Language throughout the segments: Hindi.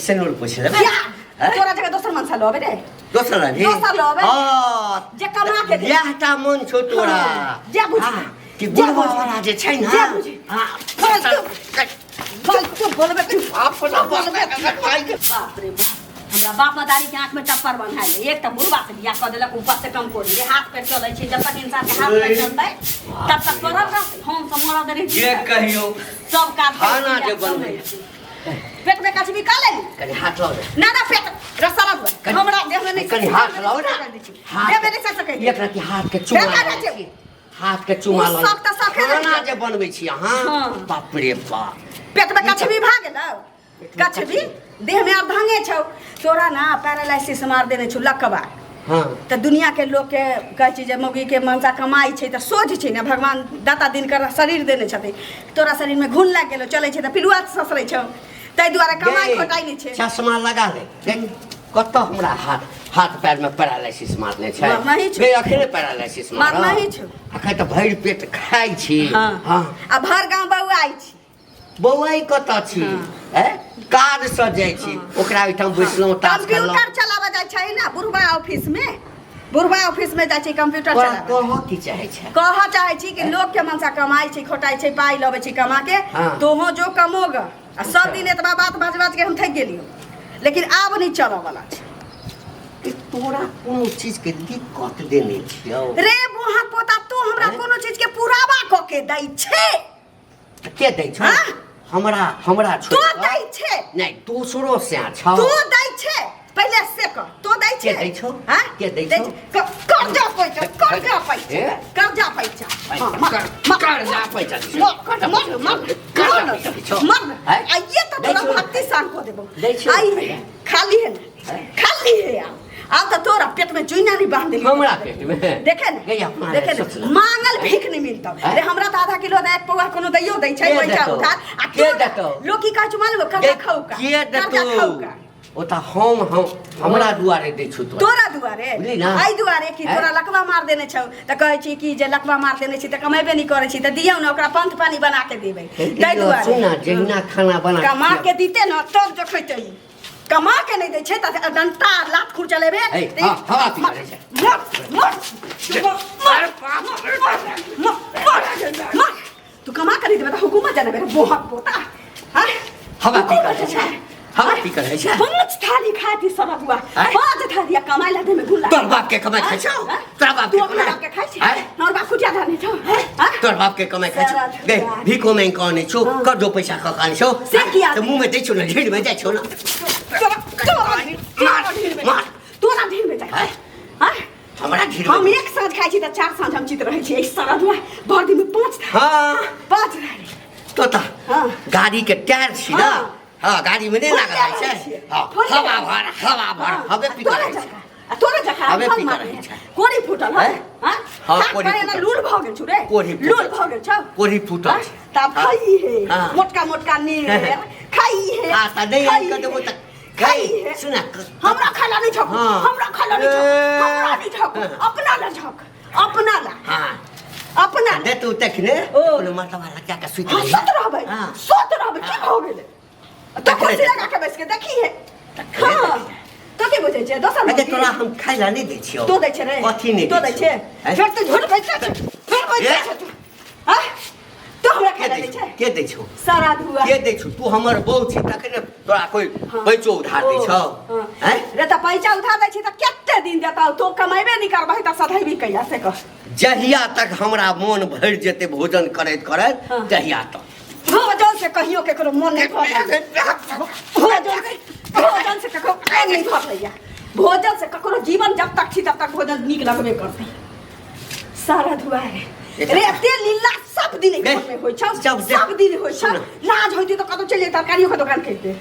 सेनुर पूछ ले तोरा जगह दोसर मन सालो रे दोसर रे दोसर लोबे जे कमा के दे याटा मन छो तोरा जे बुझ कि बुढ़वा वाला जे छै ना हां फालतू बोलबे तू अपना बोलबे बाप रे बाप हमरा बाप मदारी के आंख में टप्पर बन्हाइल एक त बुढ़वा से बियाह क देलक ऊपर से कम कोरी हाथ पैर चलै छै जब तक इंसान के हाथ पैर चलतै तब तक करब रहतै हम सब मरद रे जे कहियो सब काज खाना जे बनबै पेट में कछ भी का ले कनी हाथ लाओ ना ना पेट रसरा दो हमरा देह में नहीं कनी हाथ लाओ ना देह में नहीं सके एक रति हाथ के चुमा हाथ के चुमा लो सब त सके खाना जे बनबै छी अहाँ बाप रे बाप पेट में कछ भी भाग गेलौ कछ भी देह में अर्धांगे छौ तोरा ना पैरालाइसिस मार देने छु लकवा हां त दुनिया के लोग के कहै छी जे मौगी के मनसा कमाई छै त सोझ छै ना भगवान दाता दिन कर शरीर देने छथि तोरा शरीर में घुन लाग गेलो चलै छै त पिलुआ ससरै छौ तै द्वारा कमाई खोटाई नै छै चश्मा लगा ले देख कत हमरा हाथ पैर में पैरालाइसिस मारने छै नहीं छै बे अखने पैरालाइसिस मार नहीं छै अखन त भरि पेट खाइ छी हां आ भर गांव बौआई छी बौआई कत छी हैं कार स जाय छी ओकरा ओइठाम बैसलौ तास खेलौ कंप्यूटर चलाबा जाय छै ना बुढ़वा ऑफिस में जाय छै कंप्यूटर चलाबा कह की चाहे छै कह चाहे छी कि लोग के मनसा कमाई छै खोटाई छै पाई लबे छी कमा के तोहो जो कमोग आ सब दिन एतबा बात बाज के हम थक गेलियो लेकिन आब नहीं चल वाला छै तोरा कोनो चीज के दिक्कत देने छियौ रे बुहा पोता तू हमरा कोनो चीज के पुरावा क के दै छै के दै छ हमरा छोड़ तू दै छै नहीं दूसरो से छ तू दै छै पहले से कर तू दै छै के दै छ हां के दै छ कर्जा पैसा कर्जा मर आइए तो तोरा भक्ति शान को देबो आई खाली है अब तो तोरा पेट में चुइना नहीं बांध देली हमरा पेट में देखे ने मांगल भीख नहीं मिलता रे हमरा तो आधा किलो दै पौआ कोनो दैयो दै छै पैसा उधार आ के देतो लोग की कहै मालूम कर्जा खाऊ का के देतो ओता हमरा दुआरे दै छु तोरा दुआरे आई दुआरे की तोरा लकवा मार देने छौ त कहै छी कि जे लकवा मार देने छी त कमेबे नहीं करे छी त दियौ न ओकरा पंथ पानी बना के देबै दै दुआरे सुना जहिना खाना बना कमा के दीते न तब देखैतै कमा के नहीं दै छै त डंटा लात खुर चलेबे हवा पी करे छै मर तू कमा के नहीं देबे त हुकुमत जाने बेटा बोहक पोता हां हवा पी करे छै हवा पी करे छै पांच थाली खाती सब हुआ पांच थाली कमाई ला दे में गुल्ला तोर बाप के कमाई खाइ छौ तोरा बाप के खाइ छै हमर बाप कुटिया धानी छौ तोर बाप के कमाई खाइ छौ गे भिको में कने छौ कर दो पैसा क कान छौ त मुंह में दै छौ न ढीड़ में जाय छौ न तोरा ढीड़ में जाय हां हमरा ढीड़ हम एक साँझ खाइ छी त चार साँझ हम चित रहै छी एक सारा दुआ भर दिन में पांच थाली तोता गाड़ी के टायर छी ना हां गाड़ी में नहीं लागल छै हवा भर हवे पी करे छै तोरा जखा हवे पी करे छै कोरी फुटल हां हां कोरी ना लूल भ गेल छु रे लूल भ गेल छ कोरी फुटल तब खाई है मोटका नीर खाई है आ त नहीं आई क देबो त खाई सुना हमरा खाला नहीं छक हमरा नहीं छक अपना ला छक अपना ला हां अपना दे तू तखने अपन माथा वाला क्या का सुत रहबै की हो गेलै तो कुर्सी लगा के बैठ के देखी है हां तो के बुझै छै दोसर अरे तोरा हम खाइला नहीं दै छियो तो दै छै रे कथि नहीं तो दै छै फिर तो झूठ बैठ छै फिर बैठ छै हां तो हमरा खाइला दै छै के दै छौ सारा धुआ के दै छौ तू हमर बहू छी तखने तोरा कोई पैसो उधार दै छौ हैं रे त पैसा उधार दै छी त कते दिन देता तो कमाइबे नहीं करबै त सधैबी कैया से कह जहिया तक हमरा मन भर जेते भोजन करैत तहिया तक भोजन से कहियो केकरो मन नहीं भरलै भोजन से ककरो नहीं भरलै भोजन से ककरो जीवन जब तक छी तब तक भोजन नीक लगबे करतै सारा धुआ रे ते लीला सब दिन में होय छ सब दिन होय छ लाज होइते तो कतो चले तरकारियों के दुकान करते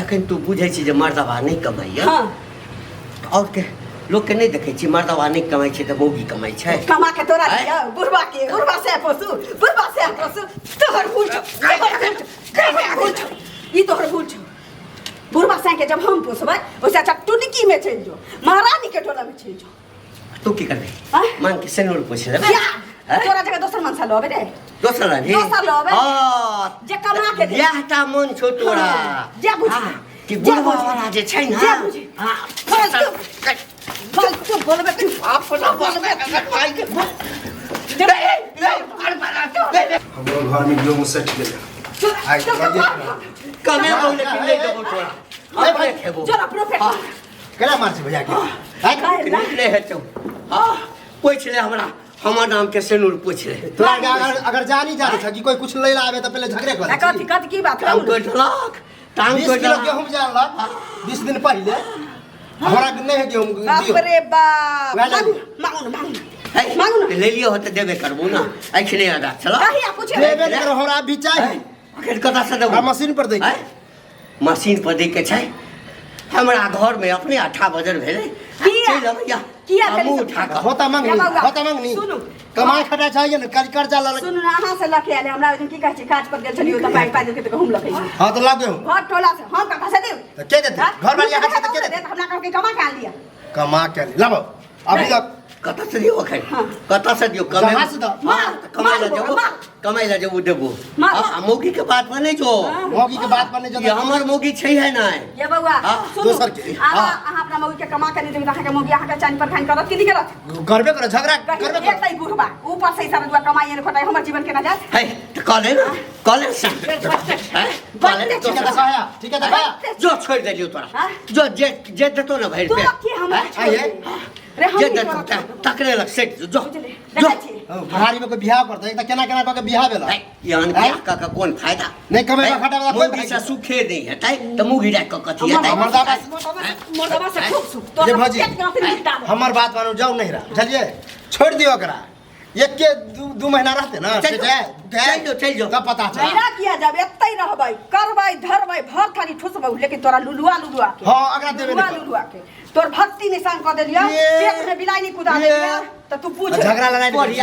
जखन तू बुझै छी जे मर्दवा नहीं कमाइया हां और के लोग के नहीं देखे छी मर्दवा नहीं कमाई छै त मौगी कमाई छै कमा के तोरा दिया बुढ़वा से पोसू तोहर भूल ई तोहर भूल छ बुढ़वा से के जब हम पोसबै ओसे अच्छा टुनकी में चल जो महारानी के टोला में चल जो तू की करबे मान के सेनुर पूछ ले तोरा जगह दोसर मन सा लोबे रे दोसर लोबे जे कमा के दे याटा मन छो तोरा जे बुझ कि बुढ़वा वाला जे छै ना हां फालतू बोलबे तू अपना बोलबे भाई के हमरो घर में गेहूं सट गेलै आई कमे बोले कि ले देबो तोरा अपने खेबो जरा प्रोफेट केना मार छै भैया के निकले है तुम हां पूछ ले हमरा हमर नाम के सेनुर पूछ ले तोरा के अगर जानी जाने छ कि कोई कुछ ले आवे त पहले झगड़े कर कथी की बात टांग को ढलाक टांग 20 को किलो गेहूं जानला 20 दिन पहले हमरा नहीं है गेहूं बाप दियो रे बाप वैला मांगू ना ले लियो होते देबे करबो ना ऐखने आदा चलो कहिया पूछे लेबे करो हमरा भी चाहिए अखन कथा से देबो मशीन पर दे मशीन पर दे के छै हमरा घर में अपने 8 बजे भेले चल भैया किया हमू उठा के होता मांगनी सुनु कमाई खटा चाहिए ना कर्जा ला सुनु ना अहाँ से लखे आले हमरा की कहै छै काज पर गेल छलियो त पाइ के त हम लखे हां तो लाग गेहूं घर टोला से हम कथा से देव तो के देते घर वाली हाथ से के देते हमरा कह के कमा के आन लिया कमा के लाबो अभी तक कथा से दियो अखन कथा से दियो जहाँ से दो। कमाई ला जाओ देबो मौगी के बात पर नहीं जो मौगी के बात पर नहीं ये जो हमर मौगी छै है ना ये बउआ सुनु दोसर के अहाँ अपना मौगी के कमा के नहीं देब अहाँ के मौगी अहाँ के चानी पर खान करत कि नहीं करत करबे करो झगड़ा करबे एक तई बुढ़बा ऊपर से सारा दुआ कमाई ने खटाई हमर जीवन के ना जात है तो कॉलेज है ठीक है दबाया जो छोड़ देलियो तोरा जो जे देतो ना भाई तू की हम आइए रे हम जे देतो तकरे लग सेट जो भारी में कोई बियाह करता है त केना केना क बियाह भेला यान बियाह का कौन फायदा नहीं कमे खटा वाला कोई मौगी से सुखे नहीं है ताई तो मुगी राख के कथी है ताई मर्दाबा से खूब सुख तो ये भौजी हमर बात मानो जाओ नहीं रहा बुझलिए छोड़ दियो ओकरा एक के 2 महीना रहते ना चल जो तब पता चला मेरा किया जब एतै रहबै करबै धरबै भर थारी ठुसबै लेकिन तोरा लुलुआ के हां अगला देबे लुलुआ के तोर भक्ति निशान क देलिया पेट में बिलाई नहीं कुदा देलिया त तू पूछ झगड़ा लड़ाई बढ़िया